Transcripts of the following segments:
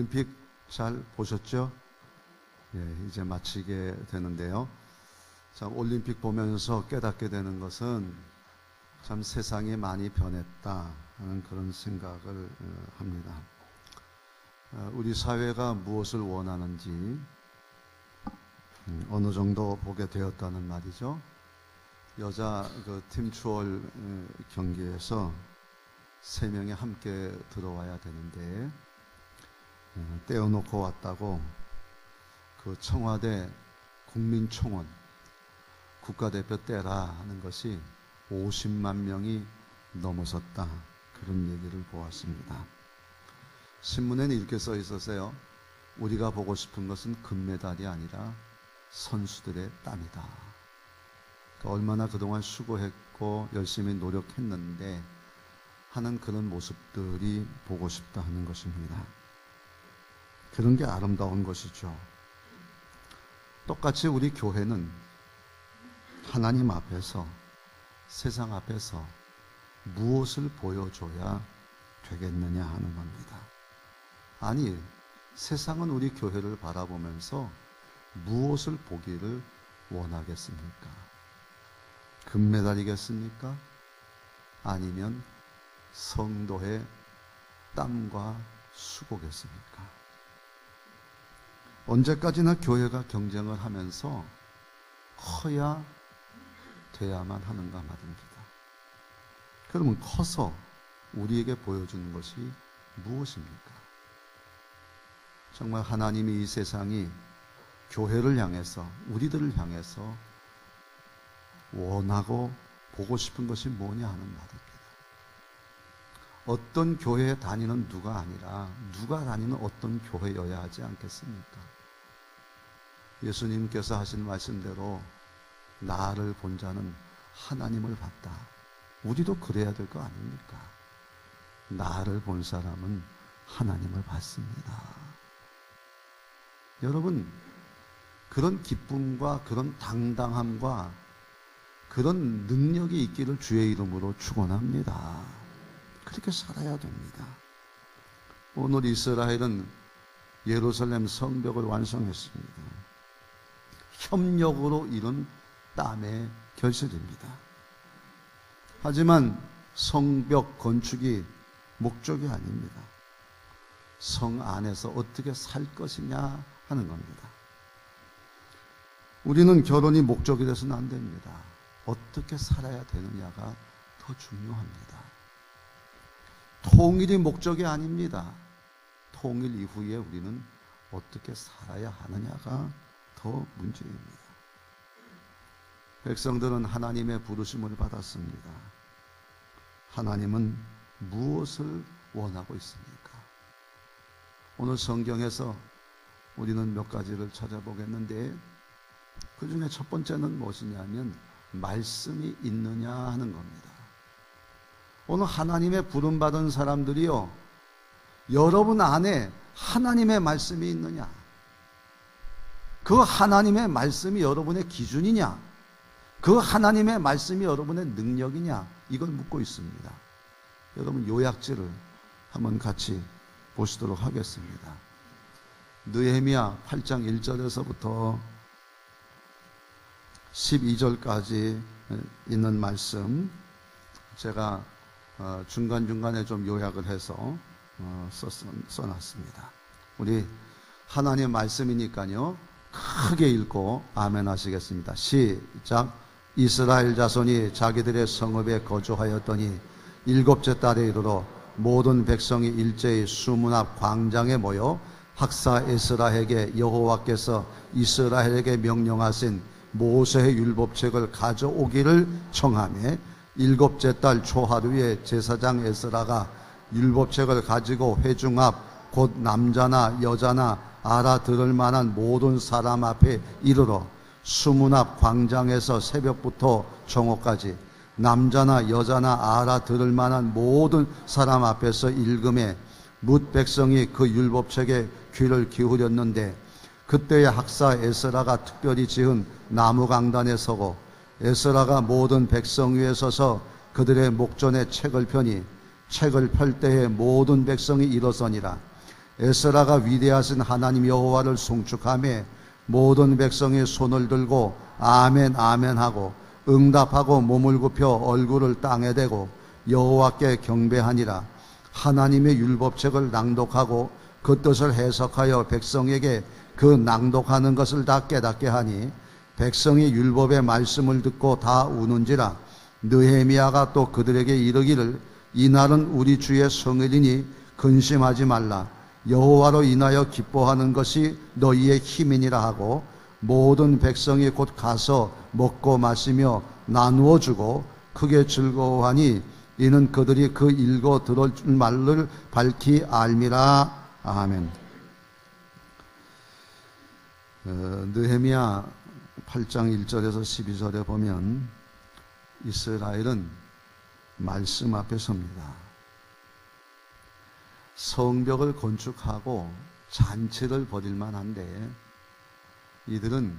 올림픽 잘 보셨죠? 예, 이제 마치게 되는데요. 참 올림픽 보면서 깨닫게 되는 것은 참 세상이 많이 변했다 하는 그런 생각을 합니다. 우리 사회가 무엇을 원하는지 어느 정도 보게 되었다는 말이죠. 여자 팀 추월 경기에서 3명이 함께 들어와야 되는데 떼어놓고 왔다고 그 청와대 국민총원 국가대표 떼라 하는 것이 50만 명이 넘어섰다, 그런 얘기를 보았습니다. 신문에는 이렇게 써 있었어요. 우리가 보고 싶은 것은 금메달이 아니라 선수들의 땀이다. 그러니까 얼마나 그동안 수고했고 열심히 노력했는데 하는 그런 모습들이 보고 싶다 하는 것입니다. 그런 게 아름다운 것이죠. 똑같이 우리 교회는 하나님 앞에서, 세상 앞에서 무엇을 보여줘야 되겠느냐 하는 겁니다. 아니, 세상은 우리 교회를 바라보면서 무엇을 보기를 원하겠습니까? 금메달이겠습니까? 아니면 성도의 땀과 수고겠습니까? 언제까지나 교회가 경쟁을 하면서 커야 돼야만 하는가 말입니다. 그러면 커서 우리에게 보여주는 것이 무엇입니까? 정말 하나님이 이 세상이 교회를 향해서, 우리들을 향해서 원하고 보고 싶은 것이 뭐냐 하는 말입니다. 어떤 교회에 다니는 누가 아니라 누가 다니는 어떤 교회여야 하지 않겠습니까? 예수님께서 하신 말씀대로 나를 본 자는 하나님을 봤다. 우리도 그래야 될 거 아닙니까? 나를 본 사람은 하나님을 봤습니다. 여러분, 그런 기쁨과 그런 당당함과 그런 능력이 있기를 주의 이름으로 축원합니다. 그렇게 살아야 됩니다. 오늘 이스라엘은 예루살렘 성벽을 완성했습니다. 협력으로 이룬 땀의 결실입니다. 하지만 성벽 건축이 목적이 아닙니다. 성 안에서 어떻게 살 것이냐 하는 겁니다. 우리는 결혼이 목적이 돼서는 안 됩니다. 어떻게 살아야 되느냐가 더 중요합니다. 통일이 목적이 아닙니다. 통일 이후에 우리는 어떻게 살아야 하느냐가 더 문제입니다. 백성들은 하나님의 부르심을 받았습니다. 하나님은 무엇을 원하고 있습니까? 오늘 성경에서 우리는 몇 가지를 찾아보겠는데, 그 중에 첫 번째는 무엇이냐면 말씀이 있느냐 하는 겁니다. 오늘 하나님의 부름받은 사람들이요, 여러분 안에 하나님의 말씀이 있느냐, 그 하나님의 말씀이 여러분의 기준이냐, 그 하나님의 말씀이 여러분의 능력이냐, 이걸 묻고 있습니다. 여러분, 요약지를 한번 같이 보시도록 하겠습니다. 느헤미야 8장 1절에서부터 12절까지 있는 말씀, 제가 중간중간에 좀 요약을 해서 써놨습니다. 우리 하나님의 말씀이니까요, 크게 읽고 아멘 하시겠습니다. 시작. 이스라엘 자손이 자기들의 성읍에 거주하였더니 7째 달에 이르러 모든 백성이 일제히 수문 앞 광장에 모여 학사 에스라에게 여호와께서 이스라엘에게 명령하신 모세의 율법책을 가져오기를 청하매, 7째 달 초하루에 제사장 에스라가 율법책을 가지고 회중 앞 곧 남자나 여자나 알아들을 만한 모든 사람 앞에 이르러 수문 앞 광장에서 새벽부터 정오까지 남자나 여자나 알아들을 만한 모든 사람 앞에서 읽음에 뭇 백성이 그 율법책에 귀를 기울였는데, 그때의 학사 에스라가 특별히 지은 나무 강단에 서고 에스라가 모든 백성 위에 서서 그들의 목전에 책을 펴니 책을 펼 때에 모든 백성이 일어서니라. 에스라가 위대하신 하나님 여호와를 송축하며 모든 백성이 손을 들고 아멘 아멘 하고 응답하고 몸을 굽혀 얼굴을 땅에 대고 여호와께 경배하니라. 하나님의 율법책을 낭독하고 그 뜻을 해석하여 백성에게 그 낭독하는 것을 다 깨닫게 하니 백성이 율법의 말씀을 듣고 다 우는지라. 느헤미야가 또 그들에게 이르기를 이날은 우리 주의 성일이니 근심하지 말라. 여호와로 인하여 기뻐하는 것이 너희의 힘이니라 하고 모든 백성이 곧 가서 먹고 마시며 나누어 주고 크게 즐거워하니 이는 그들이 그 읽어 들을 말을 밝히 알미라. 아멘. 느헤미야 8장 1절에서 12절에 보면 이스라엘은 말씀 앞에 섭니다. 성벽을 건축하고 잔치를 벌일 만한데 이들은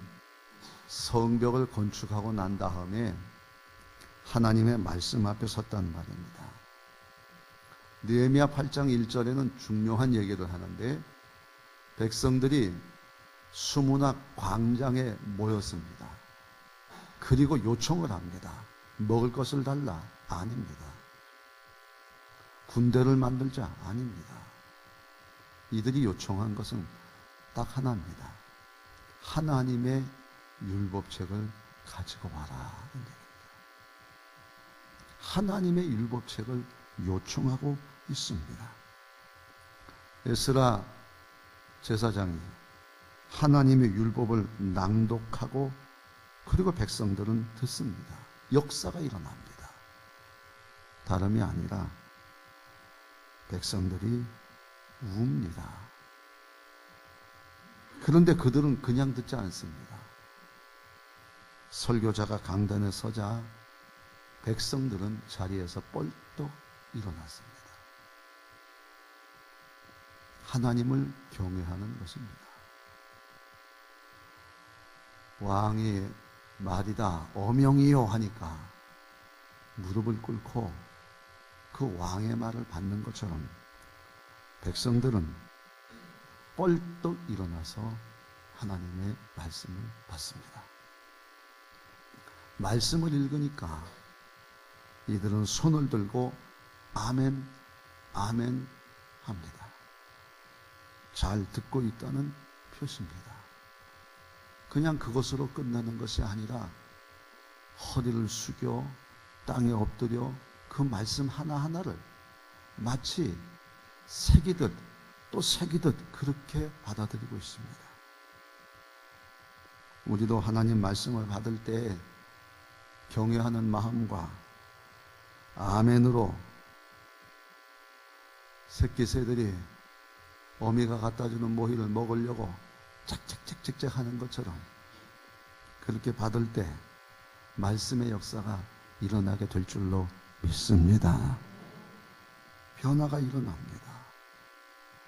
성벽을 건축하고 난 다음에 하나님의 말씀 앞에 섰다는 말입니다. 느헤미야 8장 1절에는 중요한 얘기를 하는데 백성들이 수문학 광장에 모였습니다. 그리고 요청을 합니다. 먹을 것을 달라? 아닙니다. 군대를 만들자? 아닙니다. 이들이 요청한 것은 딱 하나입니다. 하나님의 율법책을 가지고 와라. 하나님의 율법책을 요청하고 있습니다. 에스라 제사장이 하나님의 율법을 낭독하고 그리고 백성들은 듣습니다. 역사가 일어납니다. 다름이 아니라 백성들이 웁니다. 그런데 그들은 그냥 듣지 않습니다. 설교자가 강단에 서자 백성들은 자리에서 뻘떡 일어났습니다. 하나님을 경외하는 것입니다. 왕이 말이다 어명이요 하니까 무릎을 꿇고 그 왕의 말을 받는 것처럼 백성들은 뻘떡 일어나서 하나님의 말씀을 받습니다. 말씀을 읽으니까 이들은 손을 들고 아멘 아멘 합니다. 잘 듣고 있다는 표시입니다. 그냥 그것으로 끝나는 것이 아니라 허리를 숙여 땅에 엎드려 그 말씀 하나하나를 마치 새기듯 또 새기듯 그렇게 받아들이고 있습니다. 우리도 하나님 말씀을 받을 때 경외하는 마음과 아멘으로 새끼 새들이 어미가 갖다 주는 모이를 먹으려고 짝짝짝짝짝 하는 것처럼 그렇게 받을 때 말씀의 역사가 일어나게 될 줄로 믿습니다. 변화가 일어납니다.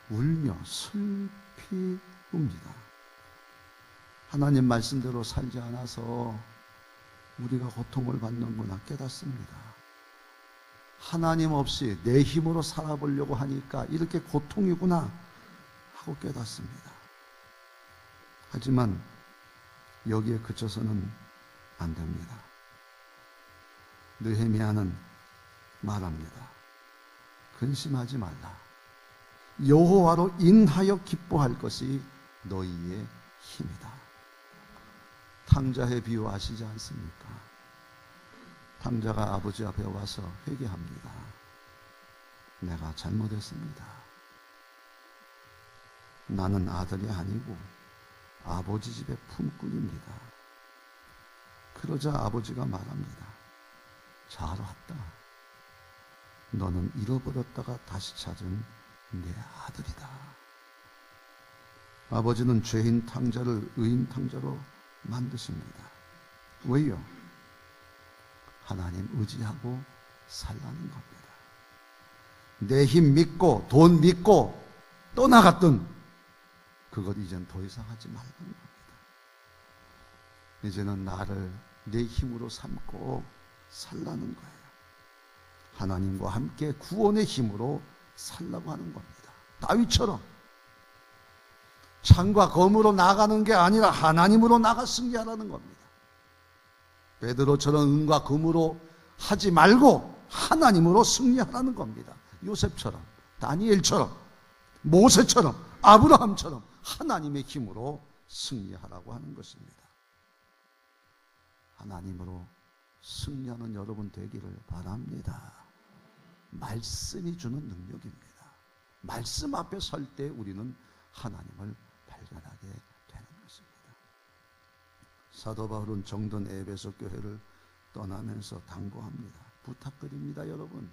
울며 슬피 웁니다. 하나님 말씀대로 살지 않아서 우리가 고통을 받는구나 깨닫습니다. 하나님 없이 내 힘으로 살아보려고 하니까 이렇게 고통이구나 하고 깨닫습니다. 하지만 여기에 그쳐서는 안 됩니다. 느헤미야는 말합니다. 근심하지 말라. 여호와로 인하여 기뻐할 것이 너희의 힘이다. 탕자의 비유 아시지 않습니까? 탕자가 아버지 앞에 와서 회개합니다. 내가 잘못했습니다. 나는 아들이 아니고 아버지 집의 품꾼입니다. 그러자 아버지가 말합니다. 잘 왔다. 너는 잃어버렸다가 다시 찾은 내 아들이다. 아버지는 죄인 탕자를 의인 탕자로 만드십니다. 왜요? 하나님 의지하고 살라는 겁니다. 내 힘 믿고 돈 믿고 떠나갔던 그것 이젠 더 이상 하지 말라는 겁니다. 이제는 나를 내 힘으로 삼고 살라는 거예요. 하나님과 함께 구원의 힘으로 살라고 하는 겁니다. 다윗처럼 창과 검으로 나가는 게 아니라 하나님으로 나가 승리하라는 겁니다. 베드로처럼 은과 금으로 하지 말고 하나님으로 승리하라는 겁니다. 요셉처럼, 다니엘처럼, 모세처럼, 아브라함처럼 하나님의 힘으로 승리하라고 하는 것입니다. 하나님으로 승리하는 여러분 되기를 바랍니다. 말씀이 주는 능력입니다. 말씀 앞에 설 때 우리는 하나님을 발견하게 되는 것입니다. 사도 바울은 정든 에베소 교회를 떠나면서 당부합니다. 부탁드립니다, 여러분.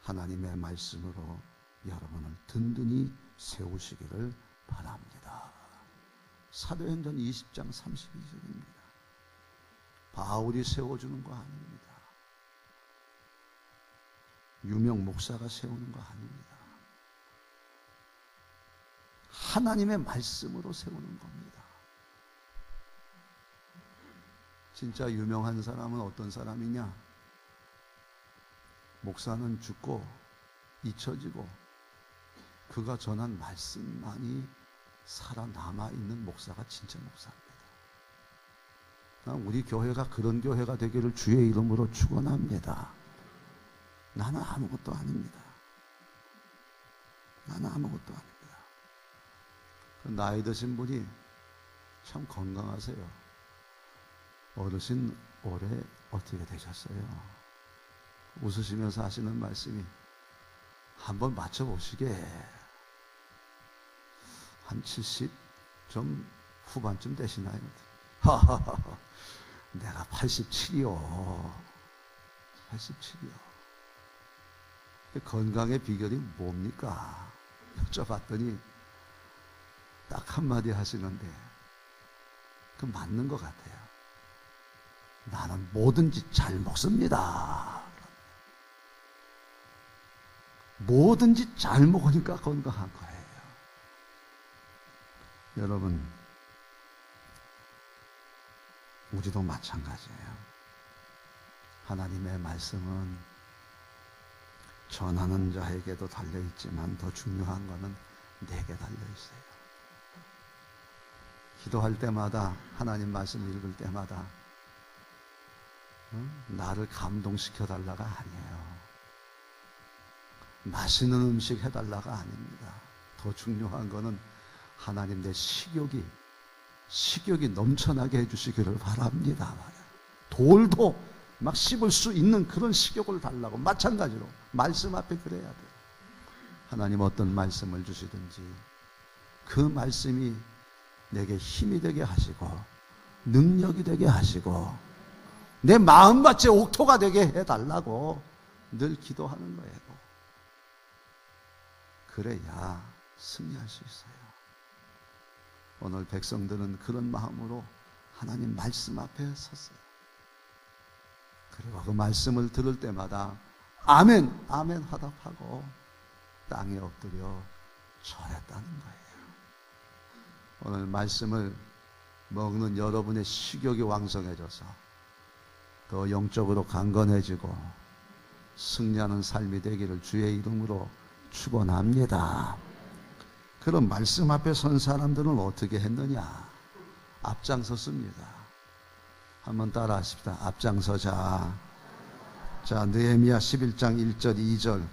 하나님의 말씀으로 여러분을 든든히 세우시기를 바랍니다. 사도행전 20장 32절입니다. 바울이 세워주는 거 아닙니다. 유명 목사가 세우는 거 아닙니다. 하나님의 말씀으로 세우는 겁니다. 진짜 유명한 사람은 어떤 사람이냐? 목사는 죽고 잊혀지고 그가 전한 말씀만이 살아남아 있는 목사가 진짜 목사입니다. 우리 교회가 그런 교회가 되기를 주의 이름으로 축원합니다. 나는 아무것도 아닙니다. 나는 아무것도 아닙니다. 나이 드신 분이 참 건강하세요. 어르신 올해 어떻게 되셨어요? 웃으시면서 하시는 말씀이 한번 맞춰보시게. 한 70 좀 후반쯤 되시나요? 내가 87이요. 87이요. 건강의 비결이 뭡니까? 여쭤봤더니 딱 한마디 하시는데 그 맞는 것 같아요. 나는 뭐든지 잘 먹습니다. 뭐든지 잘 먹으니까 건강한 거예요. 여러분, 우리도 마찬가지예요. 하나님의 말씀은 전하는 자에게도 달려있지만 더 중요한 것은 내게 달려있어요. 기도할 때마다, 하나님 말씀 읽을 때마다 나를 감동시켜 달라가 아니에요. 맛있는 음식 해달라가 아닙니다. 더 중요한 것은 하나님 내 식욕이 넘쳐나게 해주시기를 바랍니다. 돌도 막 씹을 수 있는 그런 식욕을 달라고. 마찬가지로 말씀 앞에 그래야 돼요. 하나님 어떤 말씀을 주시든지 그 말씀이 내게 힘이 되게 하시고 능력이 되게 하시고 내 마음밭의 옥토가 되게 해달라고 늘 기도하는 거예요. 그래야 승리할 수 있어요. 오늘 백성들은 그런 마음으로 하나님 말씀 앞에 섰어요. 그리고 그 말씀을 들을 때마다 아멘, 아멘 화답하고 땅에 엎드려 절했다는 거예요. 오늘 말씀을 먹는 여러분의 식욕이 왕성해져서 더 영적으로 강건해지고 승리하는 삶이 되기를 주의 이름으로 축원합니다. 그럼 말씀 앞에 선 사람들은 어떻게 했느냐? 앞장섰습니다. 한번 따라 하십시다. 앞장서자. 자, 느헤미야 11장 1절 2절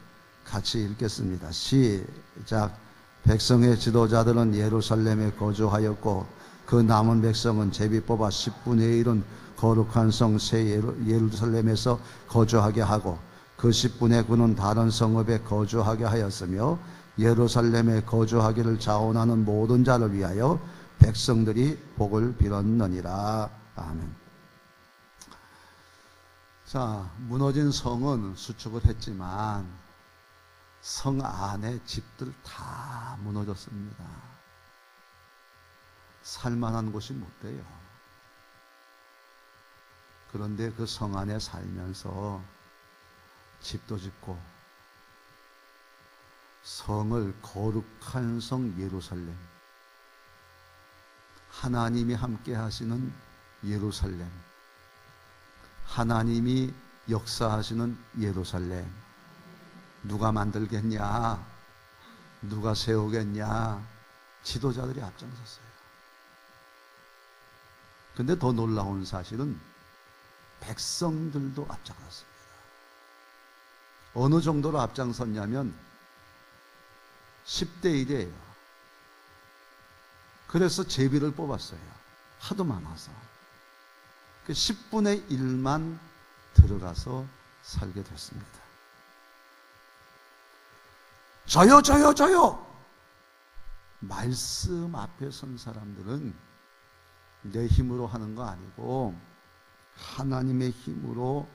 같이 읽겠습니다. 시작. 백성의 지도자들은 예루살렘에 거주하였고 그 남은 백성은 제비 뽑아 10분의 1은 거룩한 성 새 예루살렘에서 거주하게 하고 그 10분의 9는 다른 성읍에 거주하게 하였으며 예루살렘에 거주하기를 자원하는 모든 자를 위하여 백성들이 복을 빌었느니라. 아멘. 자, 무너진 성은 수축을 했지만 성 안에 집들 다 무너졌습니다. 살만한 곳이 못 돼요. 그런데 그 성 안에 살면서 집도 짓고 성을 거룩한 성 예루살렘, 하나님이 함께 하시는 예루살렘, 하나님이 역사하시는 예루살렘, 누가 만들겠냐? 누가 세우겠냐? 지도자들이 앞장섰어요. 근데 더 놀라운 사실은 백성들도 앞장섰습니다. 어느 정도로 앞장섰냐면 10대 1이에요. 그래서 제비를 뽑았어요. 하도 많아서. 그 10분의 1만 들어가서 살게 됐습니다. 저요. 말씀 앞에 선 사람들은 내 힘으로 하는 거 아니고 하나님의 힘으로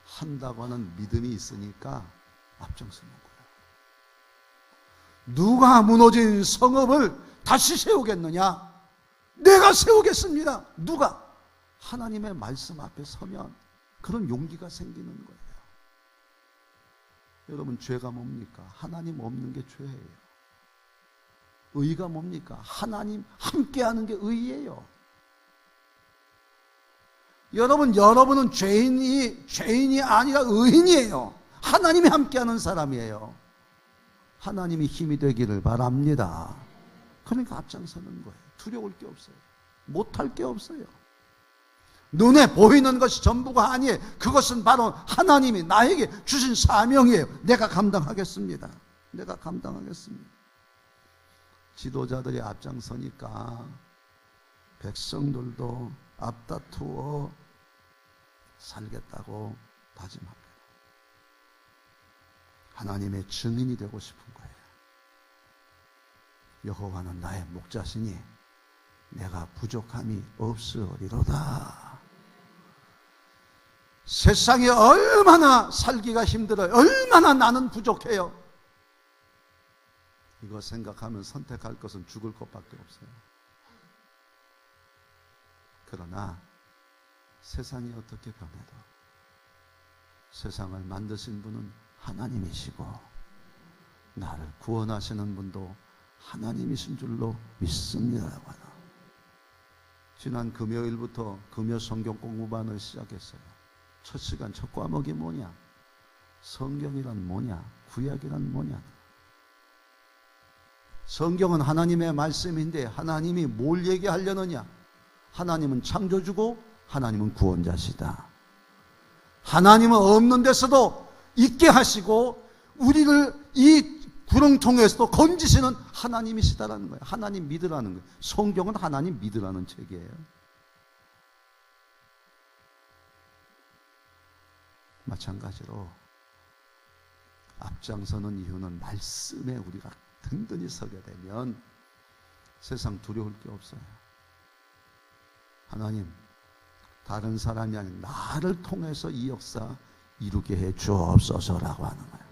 한다고 하는 믿음이 있으니까 앞장서는 거예요. 누가 무너진 성읍을 다시 세우겠느냐? 내가 세우겠습니다. 누가? 하나님의 말씀 앞에 서면 그런 용기가 생기는 거예요. 여러분, 죄가 뭡니까? 하나님 없는 게 죄예요. 의가 뭡니까? 하나님 함께하는 게 의예요. 여러분은 죄인이 아니라 의인이에요. 하나님이 함께하는 사람이에요. 하나님이 힘이 되기를 바랍니다. 그러니까 앞장서는 거예요. 두려울 게 없어요. 못할 게 없어요. 눈에 보이는 것이 전부가 아니에요. 그것은 바로 하나님이 나에게 주신 사명이에요. 내가 감당하겠습니다. 지도자들이 앞장서니까 백성들도 앞다투어 살겠다고 다짐합니다. 하나님의 증인이 되고 싶은 거예요. 여호와는 나의 목자시니 내가 부족함이 없으리로다. 세상에 얼마나 살기가 힘들어요. 얼마나 나는 부족해요. 이거 생각하면 선택할 것은 죽을 것밖에 없어요. 그러나 세상이 어떻게 변해도 세상을 만드신 분은 하나님이시고 나를 구원하시는 분도 하나님이신 줄로 믿습니다라고 하나. 지난 금요일부터 금요 성경 공부반을 시작했어요. 첫 시간 첫 과목이 뭐냐? 성경이란 뭐냐? 구약이란 뭐냐? 성경은 하나님의 말씀인데 하나님이 뭘 얘기하려느냐? 하나님은 창조주고 하나님은 구원자시다. 하나님은 없는 데서도 있게 하시고 우리를 이 구렁텅이에서도 건지시는 하나님이시다라는 거예요. 하나님 믿으라는 거예요. 성경은 하나님 믿으라는 책이에요. 마찬가지로 앞장서는 이유는 말씀에 우리가 든든히 서게 되면 세상 두려울 게 없어요. 하나님, 다른 사람이 아닌 나를 통해서 이 역사 이루게 해 주옵소서라고 하는 거예요.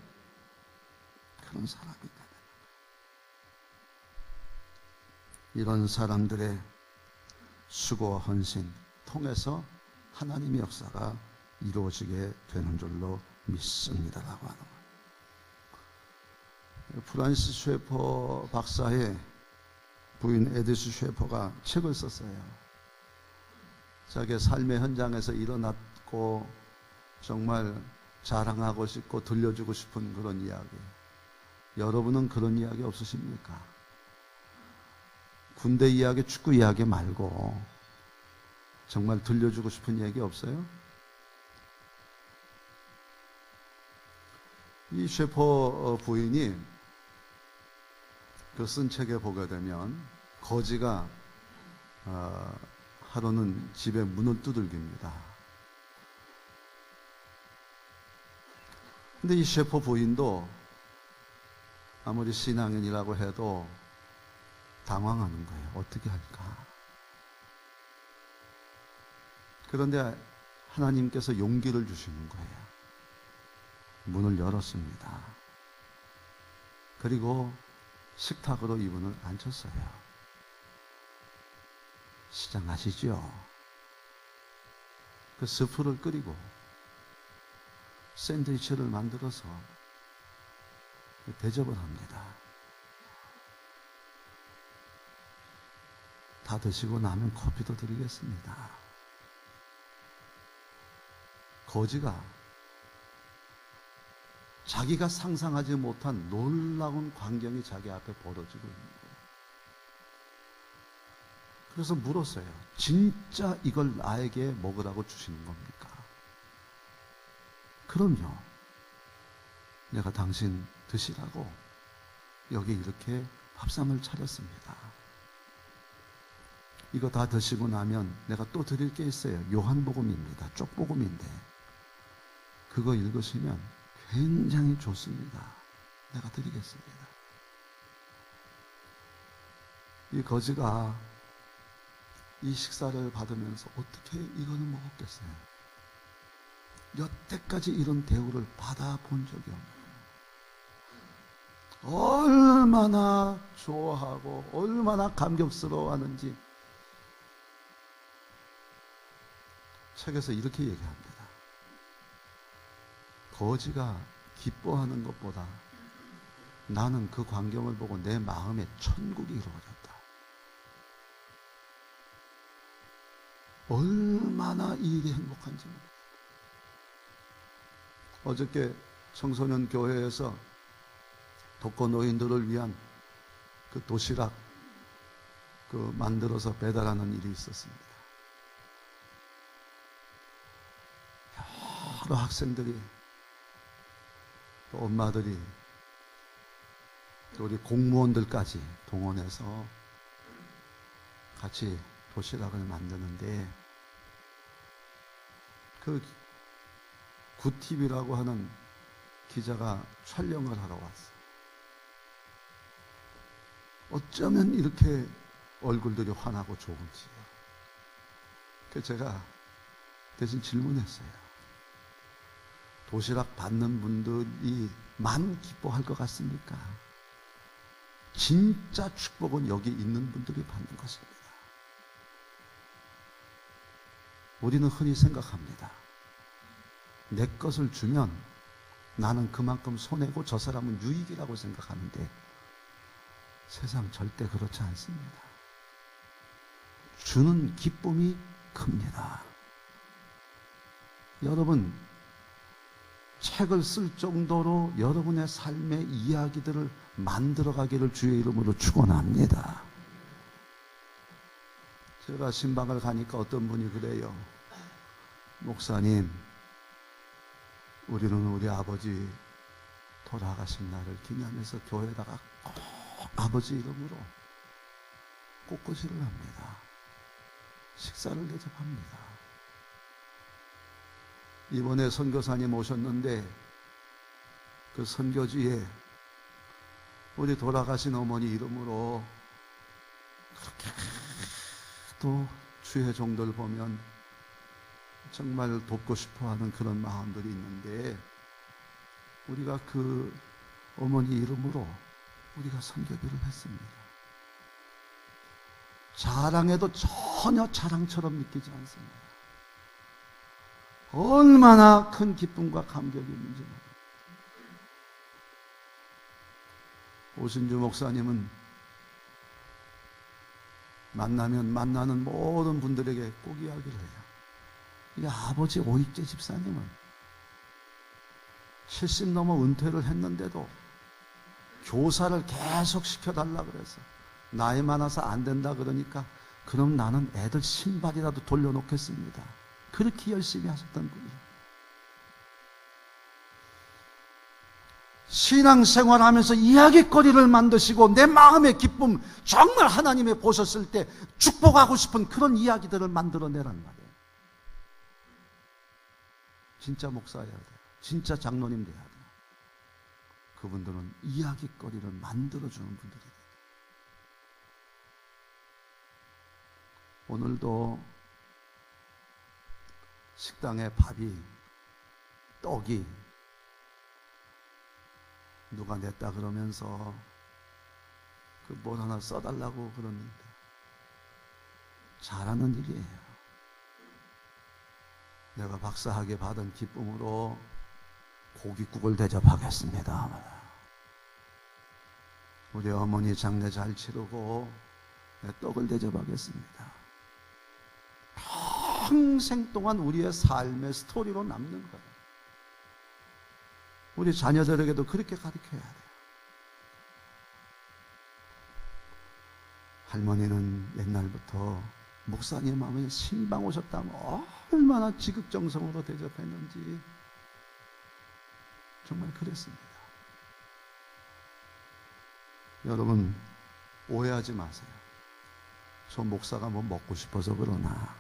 그런 사람이 되는 거예요. 이런 사람들의 수고와 헌신 통해서 하나님의 역사가 이루어지게 되는 줄로 믿습니다라고 하는 거예요. 프란시스 쉐퍼 박사의 부인 에디스 쉐퍼가 책을 썼어요. 자기의 삶의 현장에서 일어났고 정말 자랑하고 싶고 들려주고 싶은 그런 이야기. 여러분은 그런 이야기 없으십니까? 군대 이야기, 축구 이야기 말고 정말 들려주고 싶은 이야기 없어요? 이 쉐퍼 부인이 그 쓴 책에 보게 되면 거지가 하루는 집에 문을 두들깁니다. 근데 이 쉐퍼 부인도 아무리 신앙인이라고 해도 당황하는 거예요. 어떻게 할까? 그런데 하나님께서 용기를 주시는 거예요. 문을 열었습니다. 그리고 식탁으로 이분을 앉혔어요. 시장하시죠? 그 스프를 끓이고 샌드위치를 만들어서 대접을 합니다. 다 드시고 나면 커피도 드리겠습니다. 거지가 자기가 상상하지 못한 놀라운 광경이 자기 앞에 벌어지고 있는 거예요. 그래서 물었어요. 진짜 이걸 나에게 먹으라고 주시는 겁니까? 그럼요. 내가 당신 드시라고 여기 이렇게 밥상을 차렸습니다. 이거 다 드시고 나면 내가 또 드릴 게 있어요. 요한복음입니다. 쪽복음인데 그거 읽으시면 굉장히 좋습니다. 내가 드리겠습니다. 이 거지가 이 식사를 받으면서 어떻게 이거는 먹었겠어요? 여태까지 이런 대우를 받아본 적이 없는, 얼마나 좋아하고 얼마나 감격스러워하는지 책에서 이렇게 얘기합니다. 거지가 기뻐하는 것보다 나는 그 광경을 보고 내 마음에 천국이 이루어졌다. 얼마나 이 일이 행복한지 모르겠다. 어저께 청소년 교회에서 독거노인들을 위한 그 도시락 만들어서 배달하는 일이 있었습니다. 여러 학생들이 또 엄마들이 또 우리 공무원들까지 동원해서 같이 도시락을 만드는데 그 구TV라고 하는 기자가 촬영을 하러 왔어요. 어쩌면 이렇게 얼굴들이 환하고 좋은지. 그래서 제가 대신 질문했어요. 도시락 받는 분들이 만 기뻐할 것 같습니까? 진짜 축복은 여기 있는 분들이 받는 것입니다. 우리는 흔히 생각합니다. 내 것을 주면 나는 그만큼 손해고 저 사람은 유익이라고 생각하는데 세상 절대 그렇지 않습니다. 주는 기쁨이 큽니다. 여러분, 책을 쓸 정도로 여러분의 삶의 이야기들을 만들어가기를 주의 이름으로 축원합니다. 제가 신방을 가니까 어떤 분이 그래요. 목사님, 우리는 우리 아버지 돌아가신 날을 기념해서 교회에다가 꼭 아버지 이름으로 꽃꽂이를 합니다. 식사를 대접합니다. 이번에 선교사님 오셨는데 그 선교지에 우리 돌아가신 어머니 이름으로 그렇게 또 주의 종들 보면 정말 돕고 싶어하는 그런 마음들이 있는데 우리가 그 어머니 이름으로 우리가 선교비를 했습니다. 자랑해도 전혀 자랑처럼 느끼지 않습니다. 얼마나 큰 기쁨과 감격이 있는지 모릅니다. 오신주 목사님은 만나는 모든 분들에게 꼭 이야기를 해요. 이 아버지 오익재 집사님은 70 넘어 은퇴를 했는데도 교사를 계속 시켜달라 그래서 나이 많아서 안 된다 그러니까 그럼 나는 애들 신발이라도 돌려놓겠습니다. 그렇게 열심히 하셨던 분이에요. 신앙생활하면서 이야기거리를 만드시고 내 마음의 기쁨, 정말 하나님이 보셨을 때 축복하고 싶은 그런 이야기들을 만들어내란 말이에요. 진짜 목사여야 돼요. 진짜 장로님 돼야 돼요. 그분들은 이야기거리를 만들어주는 분들이에요. 오늘도 식당에 밥이, 떡이 누가 냈다 그러면서 그 뭘 하나 써달라고 그러는데 잘하는 일이에요. 내가 박사학위 받은 기쁨으로 고깃국을 대접하겠습니다. 우리 어머니 장례 잘 치르고 떡을 대접하겠습니다. 평생 동안 우리의 삶의 스토리로 남는 거예요. 우리 자녀들에게도 그렇게 가르쳐야 돼요. 할머니는 옛날부터 목사님 하면 신방 오셨다면 얼마나 지극정성으로 대접했는지 정말 그랬습니다. 여러분 오해하지 마세요. 저 목사가 뭐 먹고 싶어서 그러나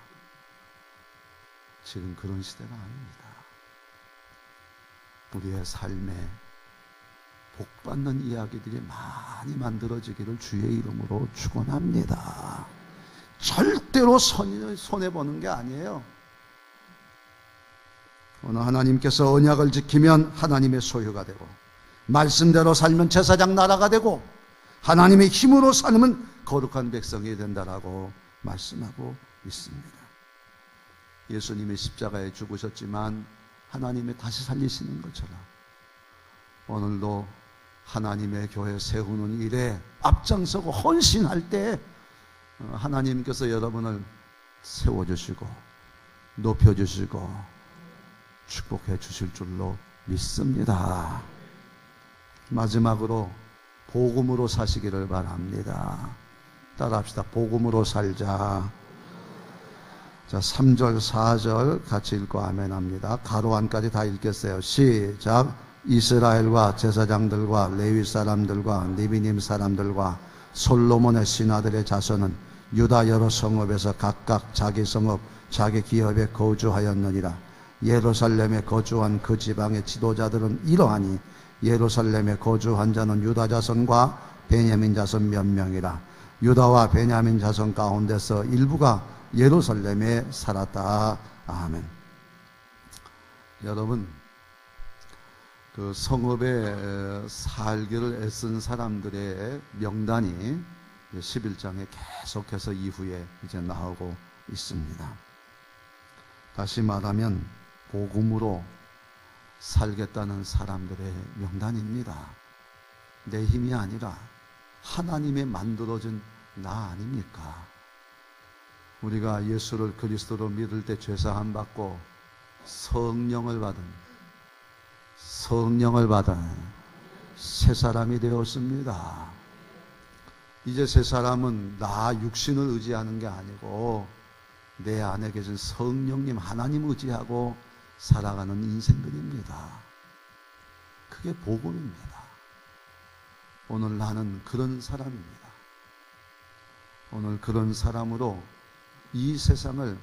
지금 그런 시대가 아닙니다. 우리의 삶에 복받는 이야기들이 많이 만들어지기를 주의 이름으로 축원합니다. 절대로 손해보는 게 아니에요. 오늘 하나님께서 언약을 지키면 하나님의 소유가 되고, 말씀대로 살면 제사장 나라가 되고, 하나님의 힘으로 살면 거룩한 백성이 된다라고 말씀하고 있습니다. 예수님이 십자가에 죽으셨지만 하나님이 다시 살리시는 것처럼 오늘도 하나님의 교회 세우는 일에 앞장서고 헌신할 때 하나님께서 여러분을 세워주시고 높여주시고 축복해 주실 줄로 믿습니다. 마지막으로 복음으로 사시기를 바랍니다. 따라합시다. 복음으로 살자. 자, 3절, 4절 같이 읽고 아멘 합니다. 가로 안까지 다 읽겠어요. 시작. 이스라엘과 제사장들과 레위 사람들과 니비님 사람들과 솔로몬의 신하들의 자손은 유다 여러 성읍에서 각각 자기 성읍, 자기 기업에 거주하였느니라. 예루살렘에 거주한 그 지방의 지도자들은 이러하니 예루살렘에 거주한 자는 유다 자손과 베냐민 자손 몇 명이라. 유다와 베냐민 자손 가운데서 일부가 예루살렘에 살았다. 아멘. 여러분, 그 성읍에 살기를 애쓴 사람들의 명단이 11장에 계속해서 이후에 이제 나오고 있습니다. 다시 말하면 복음으로 살겠다는 사람들의 명단입니다. 내 힘이 아니라 하나님의 만들어진 나 아닙니까? 우리가 예수를 그리스도로 믿을 때 죄사함 받고 성령을 받은 새 사람이 되었습니다. 이제 새 사람은 나 육신을 의지하는 게 아니고 내 안에 계신 성령님 하나님 의지하고 살아가는 인생들입니다. 그게 복음입니다. 오늘 나는 그런 사람입니다. 오늘 그런 사람으로 이 세상을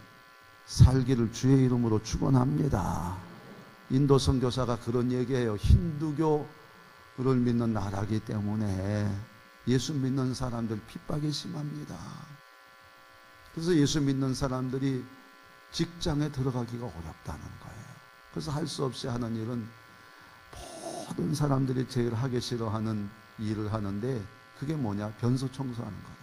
살기를 주의 이름으로 축원합니다. 인도 선교사가 그런 얘기해요. 힌두교를 믿는 나라이기 때문에 예수 믿는 사람들 핍박이 심합니다. 그래서 예수 믿는 사람들이 직장에 들어가기가 어렵다는 거예요. 그래서 할 수 없이 하는 일은 모든 사람들이 제일 하기 싫어하는 일을 하는데 그게 뭐냐? 변소 청소하는 거예요.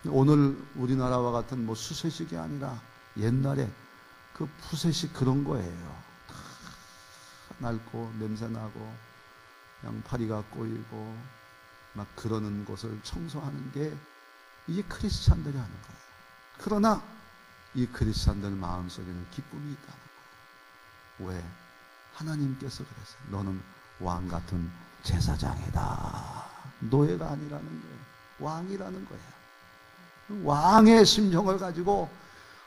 오늘 우리나라와 같은 뭐 수세식이 아니라 옛날에 그 푸세식 그런 거예요. 다 낡고 냄새나고 양파리가 꼬이고 막 그러는 곳을 청소하는 게 이게 크리스찬들이 하는 거예요. 그러나 이 크리스찬들 마음속에는 기쁨이 있다는 거예요. 왜? 하나님께서 그랬어요. 너는 왕 같은 제사장이다. 노예가 아니라는 거예요. 왕이라는 거예요. 왕의 심정을 가지고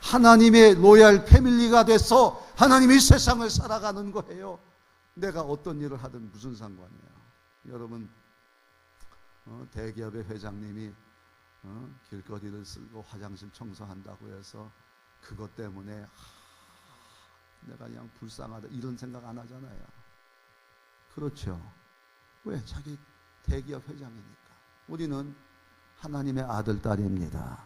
하나님의 로얄 패밀리가 돼서 하나님이 세상을 살아가는 거예요. 내가 어떤 일을 하든 무슨 상관이에요. 여러분, 대기업의 회장님이 길거리를 쓸고 화장실 청소한다고 해서 그것 때문에 내가 그냥 불쌍하다 이런 생각 안 하잖아요. 그렇죠. 왜? 자기 대기업 회장이니까. 우리는 하나님의 아들, 딸입니다.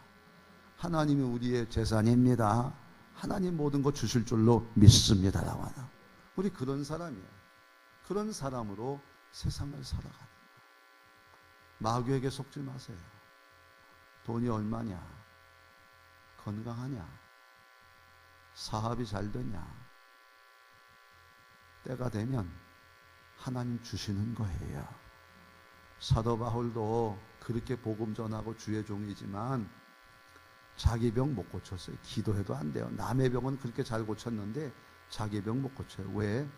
하나님이 우리의 재산입니다. 하나님 모든 거 주실 줄로 믿습니다. 우리 그런 사람이에요. 그런 사람으로 세상을 살아가는 거예요. 마귀에게 속지 마세요. 돈이 얼마냐? 건강하냐? 사업이 잘 되냐? 때가 되면 하나님 주시는 거예요. 사도 바울도 그렇게 복음 전하고 주의 종이지만 자기 병 못 고쳤어요. 기도해도 안 돼요. 남의 병은 그렇게 잘 고쳤는데 자기 병 못 고쳐요. 왜?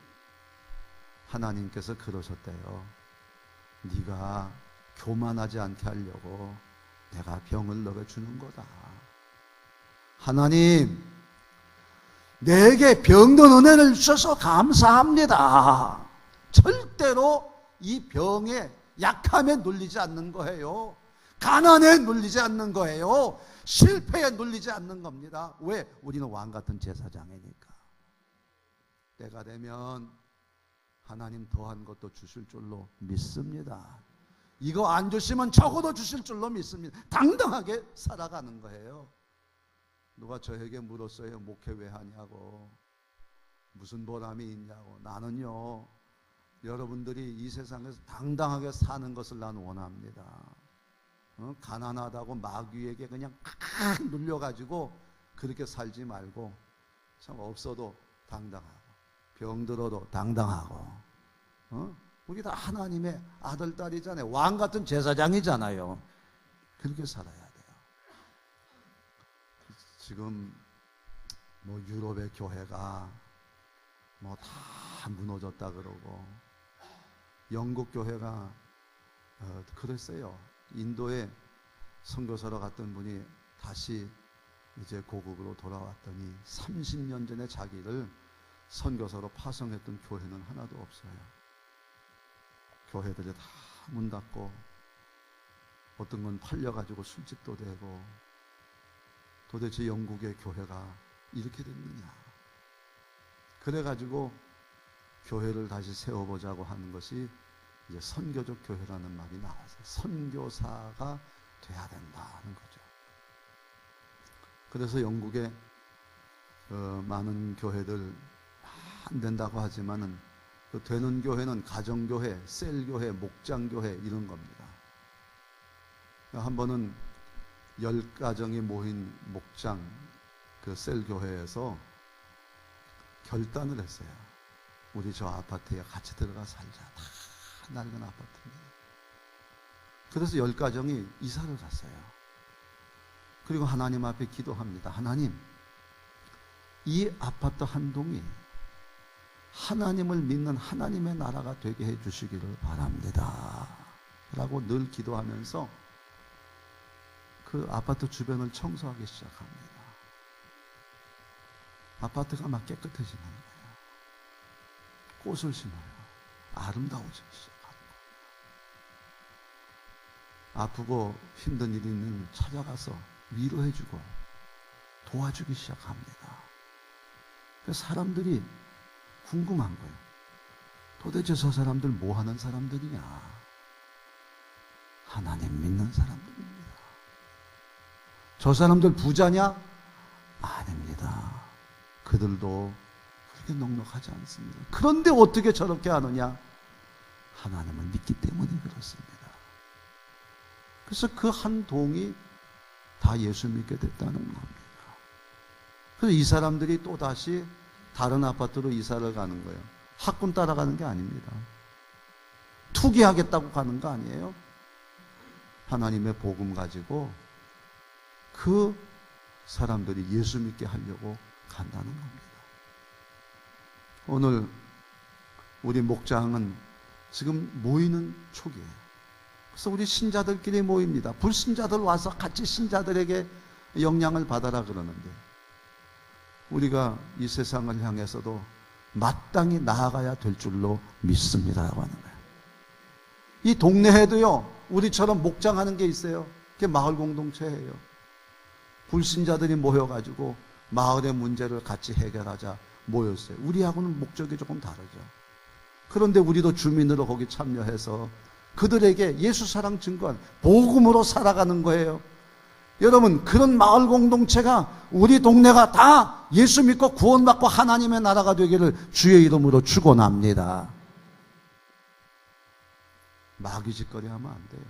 하나님께서 그러셨대요. 네가 교만하지 않게 하려고 내가 병을 너게 주는 거다. 하나님, 내게 병든 은혜를 주셔서 감사합니다. 절대로 이 병에 약함에 눌리지 않는 거예요. 가난에 눌리지 않는 거예요. 실패에 눌리지 않는 겁니다. 왜? 우리는 왕같은 제사장이니까. 때가 되면 하나님 더한 것도 주실 줄로 믿습니다. 이거 안 주시면 적어도 주실 줄로 믿습니다. 당당하게 살아가는 거예요. 누가 저에게 물었어요. 목회 왜 하냐고. 무슨 보람이 있냐고. 나는요, 여러분들이 이 세상에서 당당하게 사는 것을 나는 원합니다. 가난하다고 마귀에게 그냥 칵 눌려가지고 그렇게 살지 말고, 참 없어도 당당하고 병들어도 당당하고, 우리 다 하나님의 아들, 딸이잖아요. 왕 같은 제사장이잖아요. 그렇게 살아야 돼요. 지금 뭐 유럽의 교회가 뭐 다 무너졌다 그러고, 영국 교회가 그랬어요. 인도에 선교사로 갔던 분이 다시 이제 고국으로 돌아왔더니 30년 전에 자기를 선교사로 파송했던 교회는 하나도 없어요. 교회들이 다 문 닫고, 어떤 건 팔려가지고 술집도 되고, 도대체 영국의 교회가 이렇게 됐느냐. 그래가지고 교회를 다시 세워보자고 하는 것이 이제 선교적 교회라는 말이 나와서 선교사가 돼야 된다는 거죠. 그래서 영국의 많은 교회들 안 된다고 하지만은 그 되는 교회는 가정교회, 셀교회, 목장교회 이런 겁니다. 한 번은 10가정이 모인 목장 그 셀교회에서 결단을 했어요. 우리 저 아파트에 같이 들어가 살자. 다 낡은 아파트입니다. 그래서 10가정이 이사를 갔어요. 그리고 하나님 앞에 기도합니다. 하나님, 이 아파트 한 동이 하나님을 믿는 하나님의 나라가 되게 해주시기를 바랍니다. 라고 늘 기도하면서 그 아파트 주변을 청소하기 시작합니다. 아파트가 막 깨끗해지는 거예요. 꽃을 심어요. 아름다워지기 시작합니다. 아프고 힘든 일이 있는 찾아가서 위로해주고 도와주기 시작합니다. 그래서 사람들이 궁금한 거예요. 도대체 저 사람들 뭐 하는 사람들이냐? 하나님 믿는 사람들입니다. 저 사람들 부자냐? 아닙니다. 그들도 그렇게 넉넉하지 않습니다. 그런데 어떻게 저렇게 하느냐? 하나님을 믿기 때문에 그렇습니다. 그래서 그 한 동이 다 예수 믿게 됐다는 겁니다. 그래서 이 사람들이 또 다시 다른 아파트로 이사를 가는 거예요. 학군 따라가는 게 아닙니다. 투기하겠다고 가는 거 아니에요. 하나님의 복음 가지고 그 사람들이 예수 믿게 하려고 간다는 겁니다. 오늘 우리 목장은 지금 모이는 초기예요. 그래서 우리 신자들끼리 모입니다. 불신자들 와서 같이 신자들에게 영향을 받아라 그러는데, 우리가 이 세상을 향해서도 마땅히 나아가야 될 줄로 믿습니다라고 하는 거예요. 이 동네에도요, 우리처럼 목장하는 게 있어요. 그게 마을 공동체예요. 불신자들이 모여가지고 마을의 문제를 같이 해결하자 모였어요. 우리하고는 목적이 조금 다르죠. 그런데 우리도 주민으로 거기 참여해서 그들에게 예수 사랑 증거한 복음으로 살아가는 거예요. 여러분, 그런 마을 공동체가 우리 동네가 다 예수 믿고 구원받고 하나님의 나라가 되기를 주의 이름으로 축원합니다. 마귀짓거리 하면 안 돼요.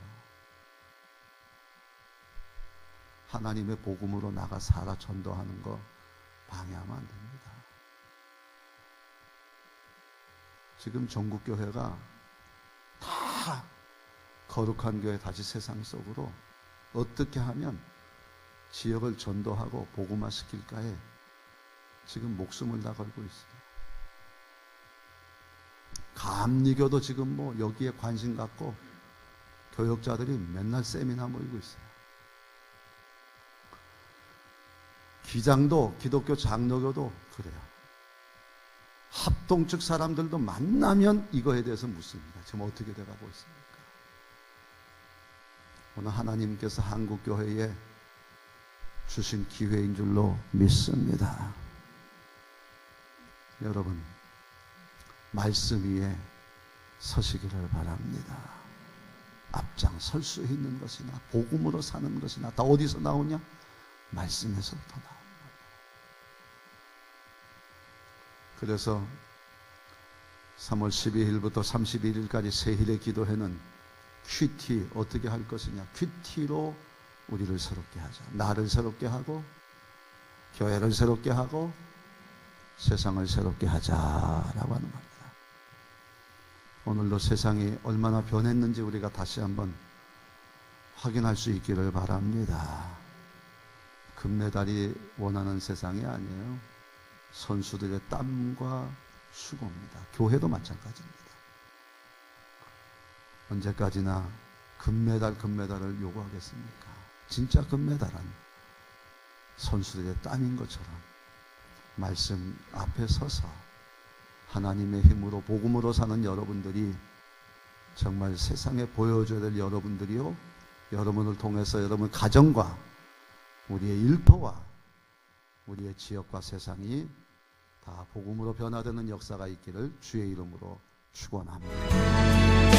하나님의 복음으로 나가 살아 전도하는 거 방해하면 안 됩니다. 지금 전국교회가 다 거룩한 교회 다시 세상 속으로 어떻게 하면 지역을 전도하고 복음화 시킬까에 지금 목숨을 다 걸고 있어요. 감리교도 지금 뭐 여기에 관심 갖고 교역자들이 맨날 세미나 모이고 있어요. 기장도 기독교 장로교도 그래요. 합동 측 사람들도 만나면 이거에 대해서 묻습니다. 지금 어떻게 돼가고 있습니까? 오늘 하나님께서 한국교회에 주신 기회인 줄로 믿습니다. 여러분, 말씀 위에 서시기를 바랍니다. 앞장 설 수 있는 것이나 복음으로 사는 것이나 다 어디서 나오냐? 말씀에서부터 나옵니다. 그래서 3월 12일부터 31일까지 세일의 기도회는 큐티 어떻게 할 것이냐? 큐티로 우리를 새롭게 하자. 나를 새롭게 하고 교회를 새롭게 하고 세상을 새롭게 하자라고 하는 겁니다. 오늘도 세상이 얼마나 변했는지 우리가 다시 한번 확인할 수 있기를 바랍니다. 금메달이 원하는 세상이 아니에요. 선수들의 땀과 수고입니다. 교회도 마찬가지입니다. 언제까지나 금메달을 요구하겠습니까? 진짜 금메달은 선수들의 땀인 것처럼 말씀 앞에 서서 하나님의 힘으로 복음으로 사는 여러분들이 정말 세상에 보여줘야 될 여러분들이요, 여러분을 통해서 여러분 가정과 우리의 일터와 우리의 지역과 세상이 다 복음으로 변화되는 역사가 있기를 주의 이름으로 축원합니다.